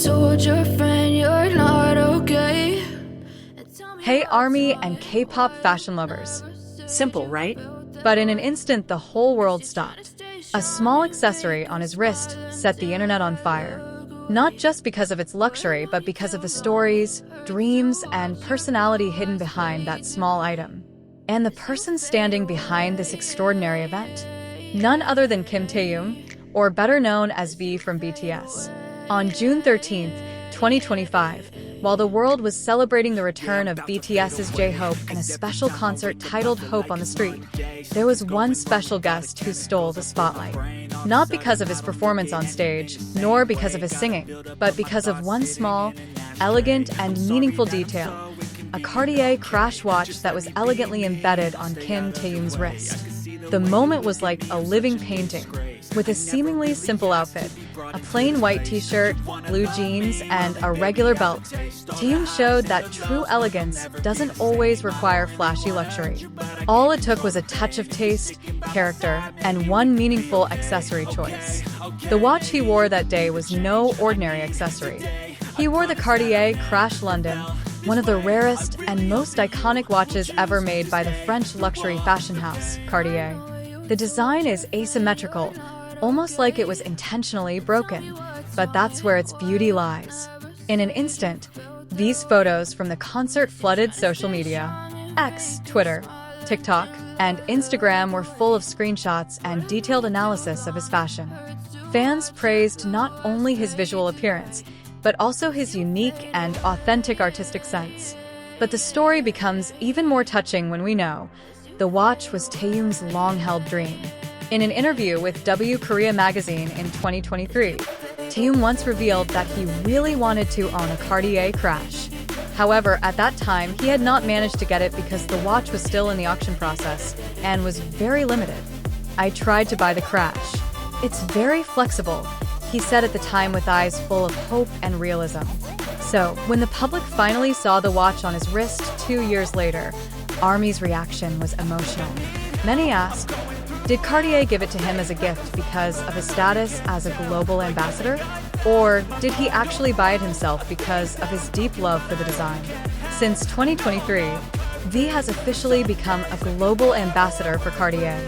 told your friend you're not okay. Hey ARMY and K-pop fashion lovers. Simple, right? But in an instant, the whole world stopped. A small accessory on his wrist set the internet on fire. Not just because of its luxury, but because of the stories, dreams, and personality hidden behind that small item. And the person standing behind this extraordinary event? None other than Kim Taehyung, or better known as V from BTS. On June 13, 2025, while the world was celebrating the return of BTS's J-Hope in a special concert titled Hope on the Street, there was one special guest who stole the spotlight. Not because of his performance on stage, nor because of his singing, but because of one small, elegant, and meaningful detail: a Cartier crash watch that was elegantly embedded on Kim Taehyung's wrist. The moment was like a living painting. With a seemingly simple outfit, a plain white t-shirt, blue jeans, and a regular belt, Taehyung showed that true elegance doesn't always require flashy luxury. All it took was a touch of taste, character, and one meaningful accessory choice. The watch he wore that day was no ordinary accessory. He wore the Cartier Crash London, one of the rarest and most iconic watches ever made by the French luxury fashion house, Cartier. The design is asymmetrical, almost like it was intentionally broken, but that's where its beauty lies. In an instant, these photos from the concert flooded social media. X, Twitter, TikTok, and Instagram were full of screenshots and detailed analysis of his fashion. Fans praised not only his visual appearance, but also his unique and authentic artistic sense. But the story becomes even more touching when we know the watch was Taehyung's long-held dream. In an interview with W Korea magazine in 2023, Taehyung once revealed that he really wanted to own a Cartier Crash. However, at that time, he had not managed to get it because the watch was still in the auction process and was very limited. "I tried to buy the Crash. It's very flexible," he said at the time with eyes full of hope and realism. So, when the public finally saw the watch on his wrist 2 years later, ARMY's reaction was emotional. Many asked, did Cartier give it to him as a gift because of his status as a global ambassador? Or did he actually buy it himself because of his deep love for the design? Since 2023, V has officially become a global ambassador for Cartier.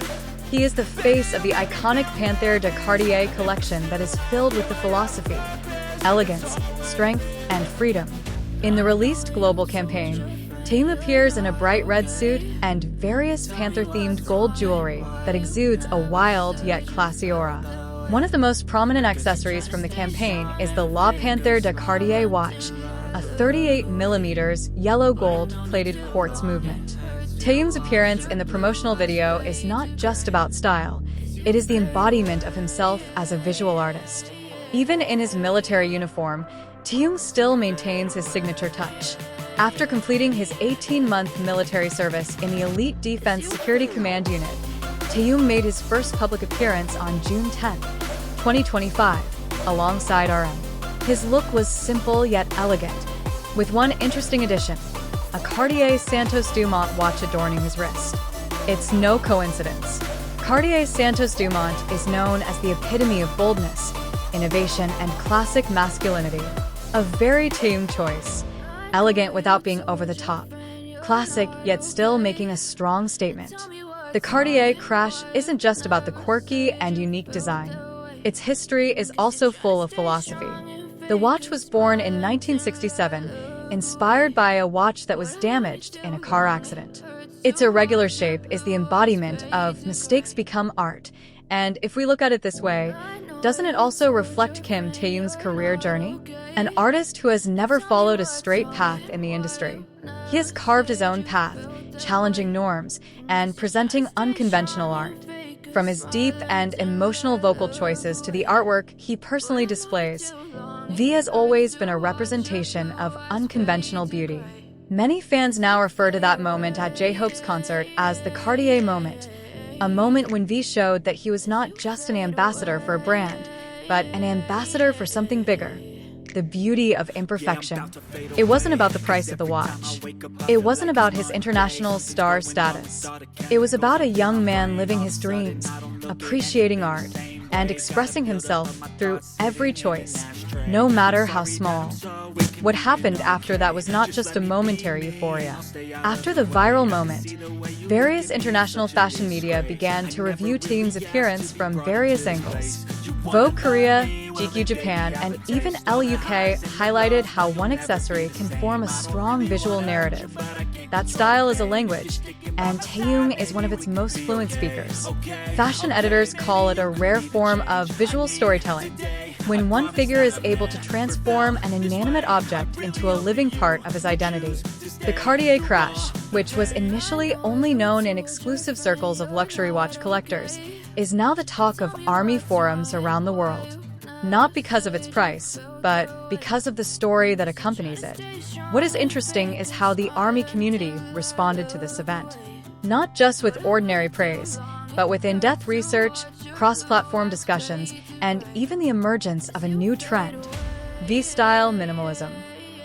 He is the face of the iconic Panther de Cartier collection that is filled with the philosophy, elegance, strength, and freedom. In the released global campaign, Taehyung appears in a bright red suit and various Panther-themed gold jewelry that exudes a wild yet classy aura. One of the most prominent accessories from the campaign is the La Panther de Cartier watch, a 38mm yellow gold plated quartz movement. Taehyung's appearance in the promotional video is not just about style, it is the embodiment of himself as a visual artist. Even in his military uniform, Taehyung still maintains his signature touch. After completing his 18-month military service in the Elite Defense Security Command Unit, Taehyung made his first public appearance on June 10, 2025, alongside RM. His look was simple yet elegant, with one interesting addition: a Cartier Santos Dumont watch adorning his wrist. It's no coincidence. Cartier Santos Dumont is known as the epitome of boldness, innovation, and classic masculinity. A very Taehyung choice. Elegant without being over the top. Classic, yet still making a strong statement. The Cartier Crash isn't just about the quirky and unique design. Its history is also full of philosophy. The watch was born in 1967, inspired by a watch that was damaged in a car accident. Its irregular shape is the embodiment of mistakes become art, and if we look at it this way, doesn't it also reflect Kim Taehyung's career journey? An artist who has never followed a straight path in the industry. He has carved his own path, challenging norms, and presenting unconventional art. From his deep and emotional vocal choices to the artwork he personally displays, V has always been a representation of unconventional beauty. Many fans now refer to that moment at J-Hope's concert as the Cartier moment, a moment when V showed that he was not just an ambassador for a brand, but an ambassador for something bigger: the beauty of imperfection. It wasn't about the price of the watch. It wasn't about his international star status. It was about a young man living his dreams, appreciating art, and expressing himself through every choice. no matter how small. What happened after that was not just a momentary euphoria. After the viral moment, various international fashion media began to review Taehyung's appearance from various angles. Vogue Korea, GQ Japan, and even Elle UK highlighted how one accessory can form a strong visual narrative. That style is a language, and Taehyung is one of its most fluent speakers. Fashion editors call it a rare form of visual storytelling, when one figure is able to transform an inanimate object into a living part of his identity. The Cartier crash, which was initially only known in exclusive circles of luxury watch collectors, is now the talk of ARMY forums around the world. Not because of its price, but because of the story that accompanies it. What is interesting is how the ARMY community responded to this event. Not just with ordinary praise, but with in-depth research, cross-platform discussions, and even the emergence of a new trend: V-style minimalism.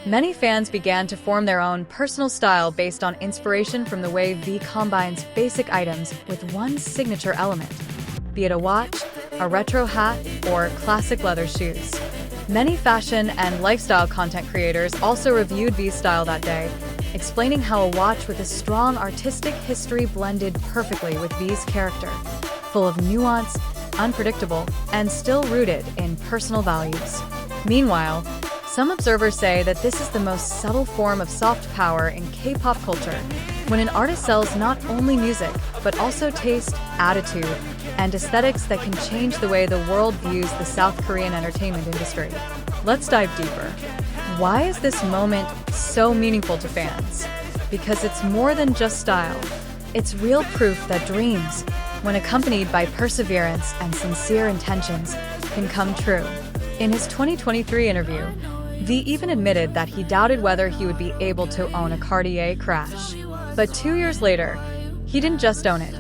Many fans began to form their own personal style based on inspiration from the way V combines basic items with one signature element, be it a watch, a retro hat, or classic leather shoes. Many fashion and lifestyle content creators also reviewed V's style that day, explaining how a watch with a strong artistic history blended perfectly with V's character, full of nuance, unpredictable, and still rooted in personal values. Meanwhile, some observers say that this is the most subtle form of soft power in K-pop culture, when an artist sells not only music, but also taste, attitude, and aesthetics that can change the way the world views the South Korean entertainment industry. Let's dive deeper. Why is this moment so meaningful to fans? Because it's more than just style. It's real proof that dreams, when accompanied by perseverance and sincere intentions, can come true. In his 2023 interview, V even admitted that he doubted whether he would be able to own a Cartier crash. But 2 years later, he didn't just own it.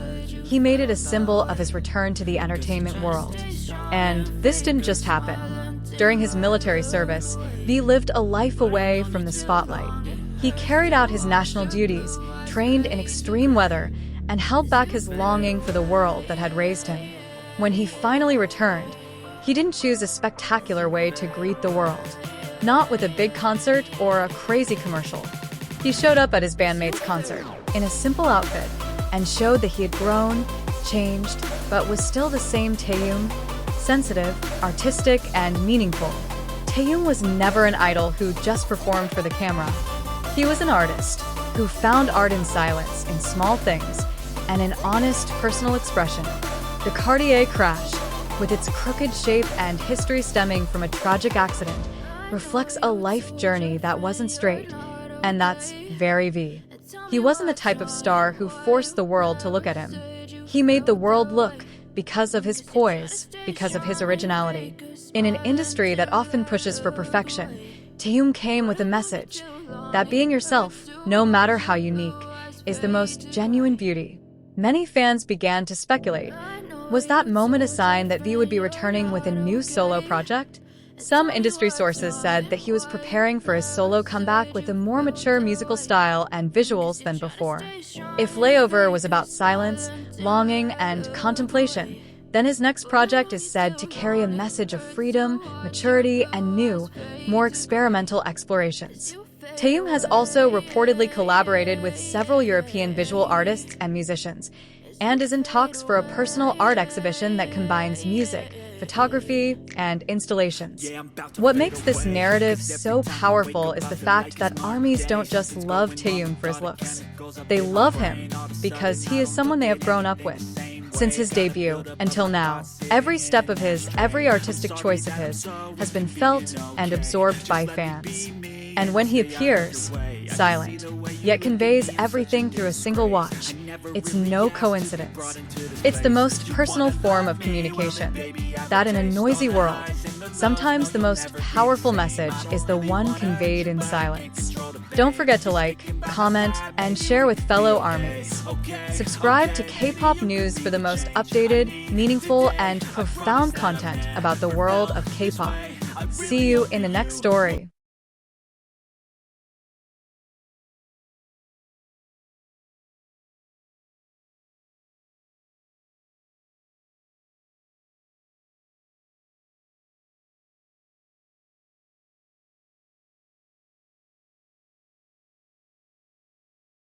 He made it a symbol of his return to the entertainment world. And this didn't just happen. During his military service, V lived a life away from the spotlight. He carried out his national duties, trained in extreme weather, and held back his longing for the world that had raised him. When he finally returned, he didn't choose a spectacular way to greet the world. Not with a big concert or a crazy commercial. He showed up at his bandmate's concert in a simple outfit and showed that he had grown, changed, but was still the same Taehyung, sensitive, artistic, and meaningful. Taehyung was never an idol who just performed for the camera. He was an artist who found art in silence, in small things, and in honest personal expression. The Cartier crash, with its crooked shape and history stemming from a tragic accident, reflects a life journey that wasn't straight, and that's very V. He wasn't the type of star who forced the world to look at him. He made the world look because of his poise, because of his originality. In an industry that often pushes for perfection, Taehyung came with a message that being yourself, no matter how unique, is the most genuine beauty. Many fans began to speculate, was that moment a sign that V would be returning with a new solo project? Some industry sources said that he was preparing for his solo comeback with a more mature musical style and visuals than before. If Layover was about silence, longing, and contemplation, then his next project is said to carry a message of freedom, maturity, and new, more experimental explorations. Taehyung has also reportedly collaborated with several European visual artists and musicians, and is in talks for a personal art exhibition that combines music, photography, and installations. What makes this narrative so powerful is the fact that ARMYs don't just love Taehyung for his looks. They love him because he is someone they have grown up with. Since his debut until now, every step of his, every artistic choice of his, has been felt and absorbed by fans. And when he appears, silent, yet conveys everything through a single watch, it's no coincidence. It's the most personal form of communication, that in a noisy world, sometimes the most powerful message is the one conveyed in silence. Don't forget to like, comment, and share with fellow ARMYs. Subscribe to K-pop News for the most updated, meaningful, and profound content about the world of K-pop. See you in the next story.